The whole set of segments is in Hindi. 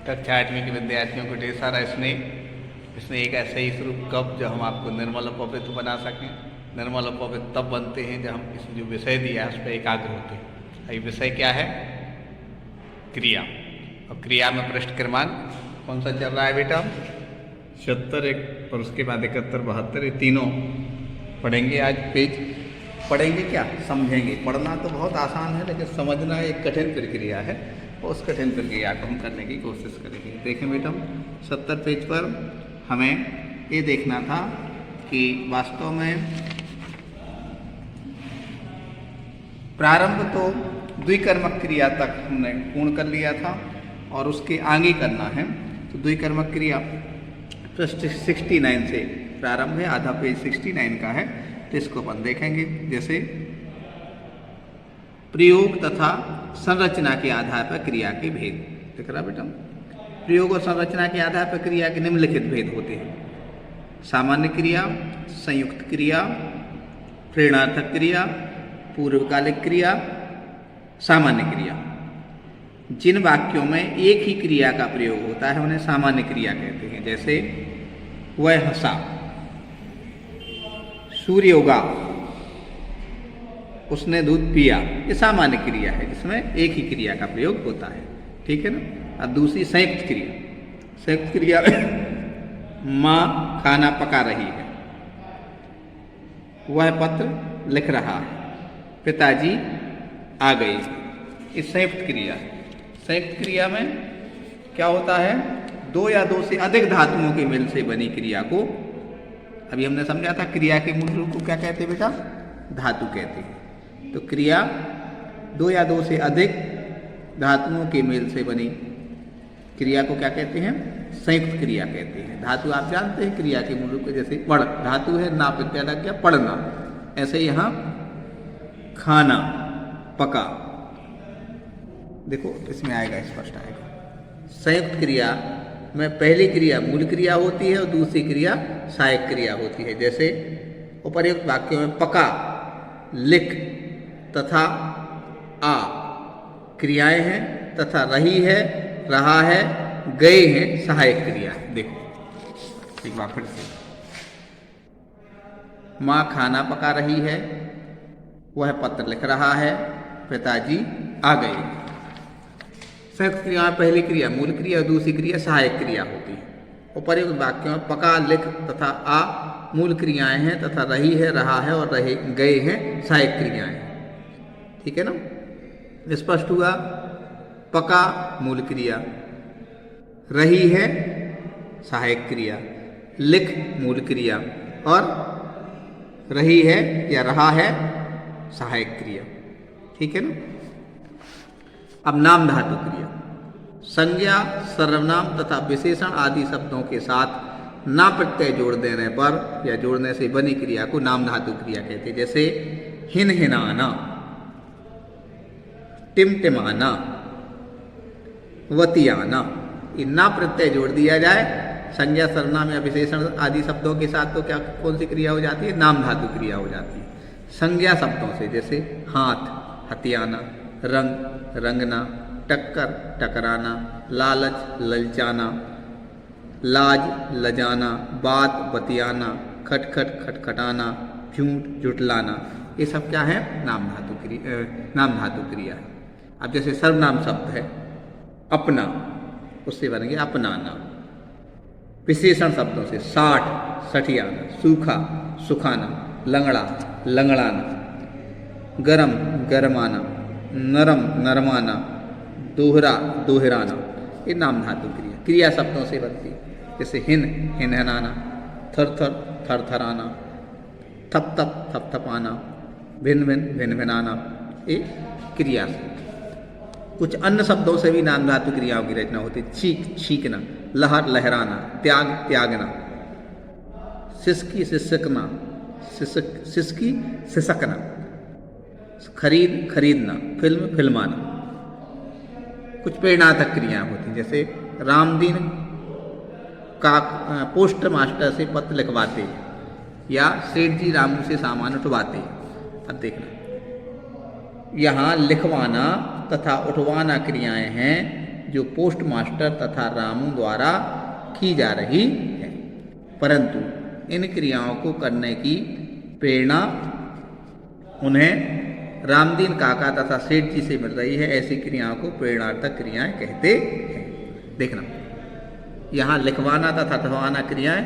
कक्षा 8वीं के विद्यार्थियों को ढेर सारा इसमें एक ऐसा ही स्वरूप कब जो हम आपको निर्मल अपवित्र बना सकें। निर्मल अपवित्र तब बनते हैं जब हम इस जो विषय दिया है उस पर एकाग्र होते हैं। ये विषय क्या है? क्रिया। और क्रिया में पृष्ठ क्रमांक कौन सा चल रहा है बेटा? 76 और उसके बाद 71 72 ये तीनों पढ़ेंगे। आज पेज पढ़ेंगे क्या समझेंगे। पढ़ना तो बहुत आसान है लेकिन समझना एक कठिन प्रक्रिया है और उस कठिन प्रक्रिया को हम करने की कोशिश करेंगे। देखें बेटा 70 पेज पर हमें ये देखना था कि वास्तव में प्रारंभ तो द्विकर्मक क्रिया तक हमने पूर्ण कर लिया था और उसके आगे करना है। तो द्विकर्मक क्रिया पृष्ठ 69 से प्रारंभ है, आधा पेज 69 का है, तो इसको अपन देखेंगे। जैसे प्रयोग तथा संरचना के आधार पर क्रिया के भेद दिख रहा बेटा। प्रयोग और संरचना के आधार पर क्रिया के निम्नलिखित भेद होते हैं: सामान्य क्रिया, संयुक्त क्रिया, प्रेरणार्थक क्रिया, पूर्वकालिक क्रिया, सामान्य क्रिया। जिन वाक्यों में एक ही क्रिया का प्रयोग होता है उन्हें सामान्य क्रिया कहते हैं। जैसे वह हंसा, सूर्य उगा, उसने दूध पिया, ये सामान्य क्रिया है जिसमें एक ही क्रिया का प्रयोग होता है। ठीक है ना। अब दूसरी संयुक्त क्रिया। संयुक्त क्रिया माँ खाना पका रही है, वह पत्र लिख रहा है, पिताजी आ गए। ये संयुक्त क्रिया है। संयुक्त क्रिया में क्या होता है? दो या दो से अधिक धातुओं के मेल से बनी क्रिया को, अभी हमने समझा था क्रिया के मूल रूप को क्या कहते हैं बेटा? धातु कहते हैं। तो क्रिया दो या दो से अधिक धातुओं के मेल से बनी क्रिया को क्या कहते हैं? संयुक्त क्रिया कहते हैं। धातु आप जानते हैं क्रिया के मूल रूप को, जैसे पढ़ धातु है, ना प्रत्यय लग गया पढ़ना। ऐसे यहाँ खाना पका, देखो इसमें आएगा, स्पष्ट आएगा। संयुक्त क्रिया में पहली क्रिया मूल क्रिया होती है और दूसरी क्रिया सहायक क्रिया होती है। जैसे उपर्युक्त वाक्यों में पका, लिख तथा आ क्रियाएं हैं तथा रही है, रहा है, गए हैं सहायक क्रिया है। देखो एक बार फिर से, माँ खाना पका रही है, वह पत्र लिख रहा है, पिताजी आ गए। संयुक्त क्रिया में पहली क्रिया मूल क्रिया और दूसरी क्रिया सहायक क्रिया होती है। उपर्युक्त वाक्यों में पका, लिख तथा आ मूल क्रियाएं हैं तथा रही है, रहा है और रहे गए हैं सहायक क्रियाएं हैं। ठीक है ना। स्पष्ट हुआ? पका मूल क्रिया, रही है सहायक क्रिया, लिख मूल क्रिया और रही है या रहा है सहायक क्रिया। ठीक है ना। अब नाम धातु क्रिया। संज्ञा, सर्वनाम तथा विशेषण आदि शब्दों के साथ ना प्रत्यय जोड़ देने पर या जोड़ने से बनी क्रिया को नाम धातु क्रिया कहते हैं। जैसे हिन हिनाना, टिमटिमाना, वतियाना। ये ना प्रत्यय जोड़ दिया जाए संज्ञा, सर्वनाम या विशेषण आदि शब्दों के साथ तो क्या कौन सी क्रिया हो जाती है? नाम धातु क्रिया हो जाती है। संज्ञा शब्दों से जैसे हाथ हथियाना, रंग रंगना, टक्कर टकराना, लालच ललचाना, लाज लजाना, बात बतियाना, खटखट खटखटाना, झूठ झुठलाना, ये सब क्या है? नाम धातु क्रिया है। अब जैसे सर्वनाम शब्द है अपना, उससे बन गया अपनाना। विशेषण शब्दों से साठ सठियाना, सूखा सुखाना, लंगड़ा लंगड़ाना, गरम गरमाना, नरम नरमाना, दोहरा दोहराना, ये नाम धातु क्रिया क्रिया शब्दों से बनती है। जैसे हिन हिनहनाना, थर थर थरथराना, थप थप थपथपाना, भिन्न भिन्न भिन्न भिनाना, ये क्रिया शब्द। कुछ अन्य शब्दों से भी नाम धातु क्रियाओं की रचना होती है। छींक छींकना, लहर लहराना, त्याग त्यागना, सिसकी सिसकना, सिसकी सिसकना, खरीद खरीदना, फिल्म फिल्माना। कुछ प्रेरणार्थक क्रियाएं होती हैं। जैसे रामदीन का पोस्ट मास्टर से पत्र लिखवाते या सेठ जी रामू से सामान उठवाते। अब देखना यहाँ लिखवाना तथा उठवाना क्रियाएं हैं जो पोस्ट मास्टर तथा रामू द्वारा की जा रही है, परंतु इन क्रियाओं को करने की प्रेरणा उन्हें रामदीन काका तथा सेठ जी से मिल रही है। ऐसी क्रियाओं को प्रेरणार्थक क्रियाएं कहते हैं। देखना, यहाँ लिखवाना तथा ठहराना क्रियाएं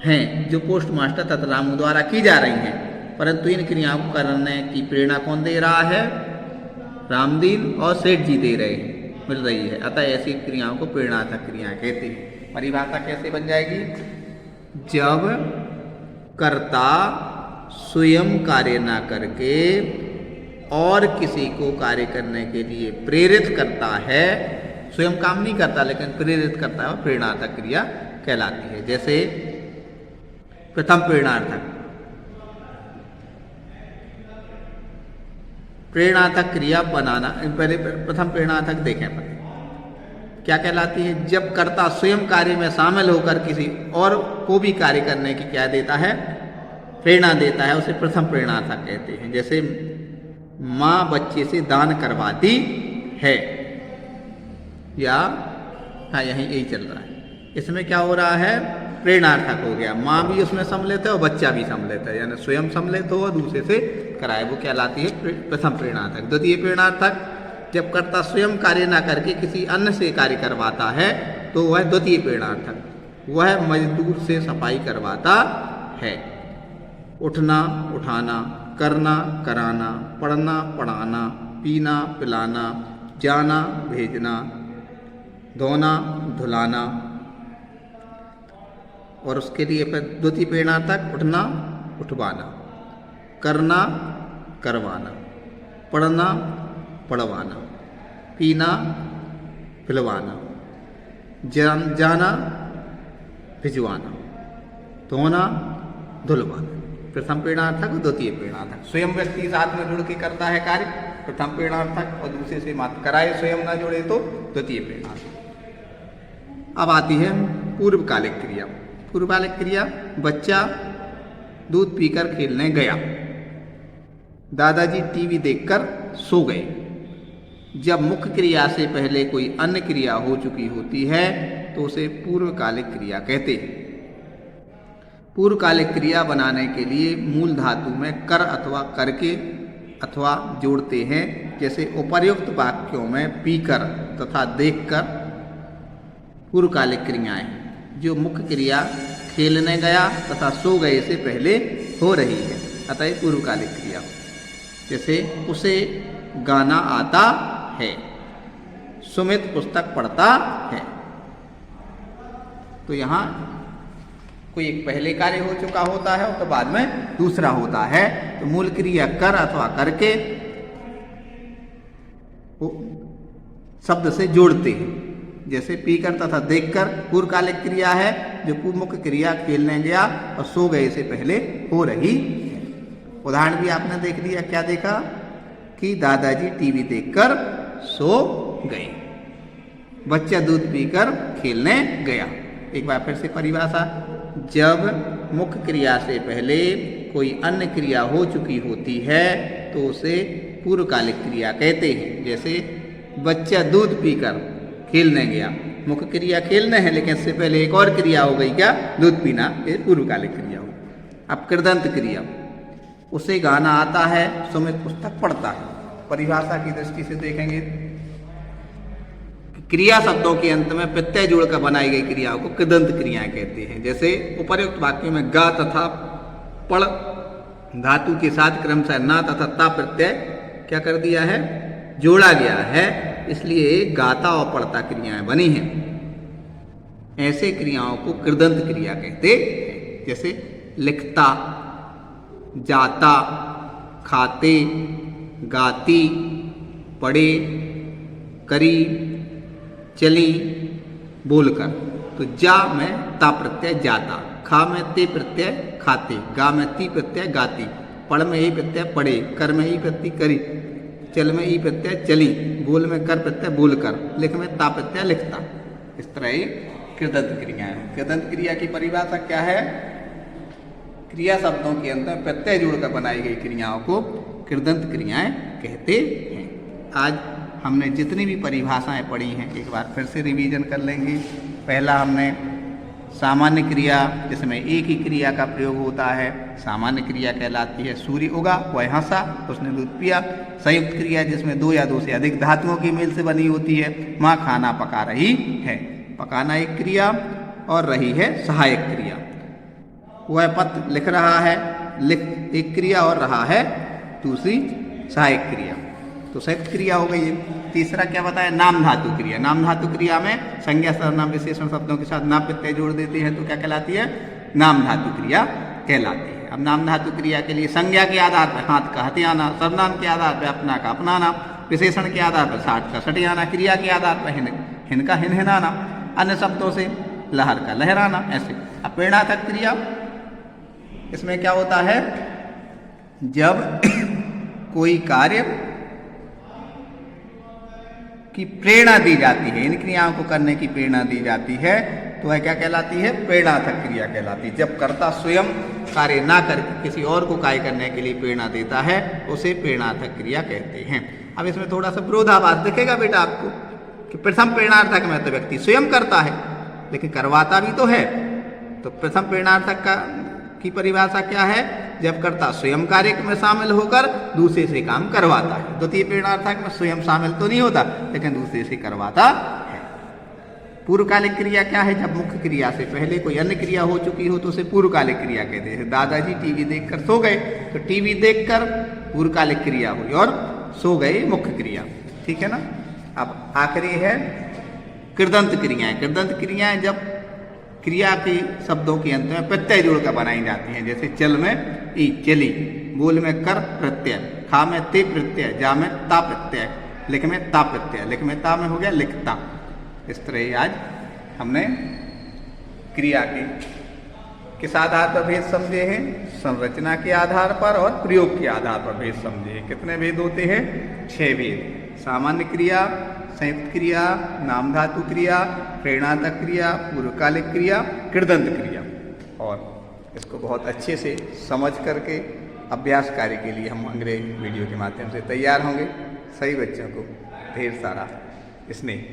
हैं जो पोस्ट मास्टर तथा रामू द्वारा की जा रही हैं, परंतु इन क्रियाओं को करने की प्रेरणा कौन दे रहा है? रामदीन और सेठ जी दे रहे हैं, मिल रही है। अतः ऐसी क्रियाओं को प्रेरणार्थक क्रियाएं कहते हैं। परिभाषा कैसे बन जाएगी? जब कर्ता स्वयं कार्य ना करके और किसी को कार्य करने के लिए प्रेरित करता है, स्वयं काम नहीं करता लेकिन प्रेरित करता है, प्रेरणार्थक क्रिया कहलाती है। जैसे प्रथम प्रेरणार्थक, प्रेरणार्थक क्रिया बनाना। पहले प्रथम प्रेरणार्थक देखें पहले क्या कहलाती है? जब कर्ता स्वयं कार्य में शामिल होकर किसी और को भी कार्य करने की क्या देता है? प्रेरणा देता है, उसे प्रथम प्रेरणार्थक कहते हैं। जैसे माँ बच्चे से दान करवाती है, या हाँ यही चल रहा है। इसमें क्या हो रहा है? प्रेरणार्थक हो गया। माँ भी उसमें सम्मिलित है और बच्चा भी सम्मिलित है, यानी स्वयं सम्मिलित हो और दूसरे से कराए, वो कहलाती है प्रथम प्रेरणार्थक। द्वितीय प्रेरणार्थक, जब कर्ता स्वयं कार्य ना करके किसी अन्य से कार्य करवाता है तो वह द्वितीय प्रेरणार्थक, वह मजदूर से सफाई करवाता है। उठना, उठाना, करना, कराना, पढ़ना, पढ़ाना, पीना, पिलाना, जाना, भेजना, धोना, धुलाना। और उसके लिए फिर द्वितीय प्रेरणार्थक उठना, उठवाना, करना, करवाना, पढ़ना, पढ़वाना, पीना, पिलवाना, जाना, भिजवाना, धोना, धुलवाना। प्रथम प्रेरणार्थक और द्वितीय प्रेरणार्थक। स्वयं व्यक्ति साथ में जुड़ के करता है कार्य, प्रथम प्रेरणार्थक, और दूसरे से मात्र कराए, स्वयं ना जुड़े तो द्वितीय प्रेरणार्थक। अब आती है पूर्वकालिक क्रिया। पूर्वकालिक क्रिया, बच्चा दूध पीकर खेलने गया, दादाजी टीवी देखकर सो गए। जब मुख्य क्रिया से पहले कोई अन्य क्रिया हो चुकी होती है तो उसे पूर्वकालिक क्रिया कहते हैं। पूर्वकालिक क्रिया बनाने के लिए मूल धातु में कर अथवा करके अथवा जोड़ते हैं। जैसे उपर्युक्त वाक्यों में पीकर तथा देखकर पूर्वकालिक क्रियाएं जो मुख्य क्रिया खेलने गया तथा सो गए से पहले हो रही है, अतः पूर्वकालिक क्रिया। जैसे उसे गाना आता है, सुमित पुस्तक पढ़ता है। तो यहाँ कोई एक पहले कार्य हो चुका होता है और तो बाद में दूसरा होता है, तो मूल क्रिया कर अथवा करके शब्द से जोड़ते हैं। जैसे पीकर तथा देखकर पूर्वकालिक क्रिया है जो मुख्य क्रिया खेलने गया और सो गए से पहले हो रही है। उदाहरण भी आपने देख लिया, क्या देखा कि दादाजी टीवी देखकर सो गए, बच्चा दूध पीकर खेलने गया। एक बार फिर से परिभाषा, जब मुख्य क्रिया से पहले कोई अन्य क्रिया हो चुकी होती है तो उसे पूर्वकालिक क्रिया कहते हैं। जैसे बच्चा दूध पीकर खेलने गया, मुख्य क्रिया खेलने है लेकिन इससे पहले एक और क्रिया हो गई, क्या? दूध पीना, ये पूर्वकालिक क्रिया हो। अब कृदंत क्रिया, उसे गाना आता है, सुमित पुस्तक पढ़ता है। परिभाषा की दृष्टि से देखेंगे, क्रिया शब्दों के अंत में प्रत्यय जोड़कर बनाई गई क्रियाओं को कृदंत क्रियाएं कहते हैं। जैसे उपर्युक्त वाक्य में गा तथा पढ़ धातु के साथ क्रमशः ना तथा ता प्रत्यय क्या कर दिया है? जोड़ा गया है, इसलिए गाता और पढ़ता क्रियाएं बनी हैं। ऐसे क्रियाओं को कृदंत क्रिया कहते हैं। जैसे लिखता, जाता, खाते, गाती, पढ़े, करी, चली, बोलकर। तो जा में ता प्रत्यय जाता, खा में ते प्रत्यय खाते, गा में ती प्रत्यय गाती, पढ़ में ई प्रत्यय पढ़े, कर में ई प्रत्यय करी, चल में ई प्रत्यय चली, बोल में कर प्रत्यय बोलकर, लिख में ता प्रत्यय लिखता। इस तरह ये कृदंत क्रिया है। कृदंत क्रिया की परिभाषा क्या है? क्रिया शब्दों के अंदर प्रत्यय जोड़कर बनाई गई क्रियाओं को कृदंत क्रियाएं कहते हैं। आज हमने जितनी भी परिभाषाएं पढ़ी हैं एक बार फिर से रिवीजन कर लेंगे। पहला हमने सामान्य क्रिया जिसमें एक ही क्रिया का प्रयोग होता है सामान्य क्रिया कहलाती है। सूर्य उगा, वह हंसा, उसने दूध पिया। संयुक्त क्रिया जिसमें दो या दो से अधिक धातुओं की मेल से बनी होती है। माँ खाना पका रही है। पकाना एक क्रिया और रही है सहायक क्रिया। वह पत्र लिख रहा है, लिख एक क्रिया और रहा है दूसरी सहायक क्रिया। तो संयुक्त क्रिया हो गई। तीसरा क्या बताया? नाम धातु क्रिया। नाम धातु क्रिया में संज्ञा सर्वनाम विशेषण शब्दों के साथ नाम प्रत्यय जोड़ देते हैं तो क्या कहलाती है? नाम धातु क्रिया कहलाती है। अब नाम धातु क्रिया के लिए संज्ञा के आधार पर हाथ का हथियाना, सर्वनाम के आधार पर अपना का अपनाना, विशेषण के आधार पर साठ का सटियाना, क्रिया के आधार पर हिन का हिनहिनाना, अन्य शब्दों से लहर का लहराना, ऐसे। अब प्रेरणार्थक क्रिया, इसमें क्या होता है? जब कोई कार्य की प्रेरणा दी जाती है, इन क्रियाओं को करने की प्रेरणा दी जाती है तो वह क्या कहलाती है? प्रेरणार्थक क्रिया कहलाती है। जब कर्ता स्वयं कार्य ना करके किसी और को कार्य करने के लिए प्रेरणा देता है उसे प्रेरणार्थक क्रिया कहते हैं। अब इसमें थोड़ा सा विरोधाभास दिखेगा बेटा आपको कि प्रथम प्रेरणार्थक में तो व्यक्ति स्वयं करता है लेकिन करवाता भी तो है। तो प्रथम प्रेरणार्थक की परिभाषा क्या है? जब कर्ता स्वयं कार्य में शामिल होकर दूसरे से काम करवाता है। द्वितीय प्रेरणार्थक में स्वयं शामिल तो नहीं होता लेकिन दूसरे से करवाता है। पूर्वकालिक क्रिया क्या है? जब मुख्य क्रिया से पहले कोई अन्य क्रिया हो चुकी हो तो उसे पूर्वकालिक क्रिया कहते हैं। दादाजी टीवी देखकर सो गए तो टीवी देखकर पूर्वकालिक क्रिया हुई और सो गए मुख्य क्रिया। ठीक है ना। अब आखिरी है कृदंत क्रियाएं। कृदंत क्रियाएं जब क्रिया के शब्दों के अंत में प्रत्यय जोड़कर बनाई जाती हैं। जैसे चल में ई चली, बोल में कर प्रत्यय, खा में ते प्रत्यय, जा में ता प्रत्यय, लिख में ता प्रत्यय, लिख में ता में हो गया लिखता। इस तरह ही आज हमने क्रिया के किस आधार पर भेद समझे हैं? संरचना के आधार पर और प्रयोग के आधार पर भेद समझे हैं। कितने भेद होते हैं? 6 भेद। सामान्य क्रिया, संयुक्त क्रिया, नाम धातु क्रिया, प्रेरणार्थक क्रिया, पूर्वकालिक क्रिया, कृदंत क्रिया। और इसको बहुत अच्छे से समझ करके अभ्यास कार्य के लिए हम अगले वीडियो के माध्यम से तैयार होंगे। सभी बच्चों को ढेर सारा स्नेह।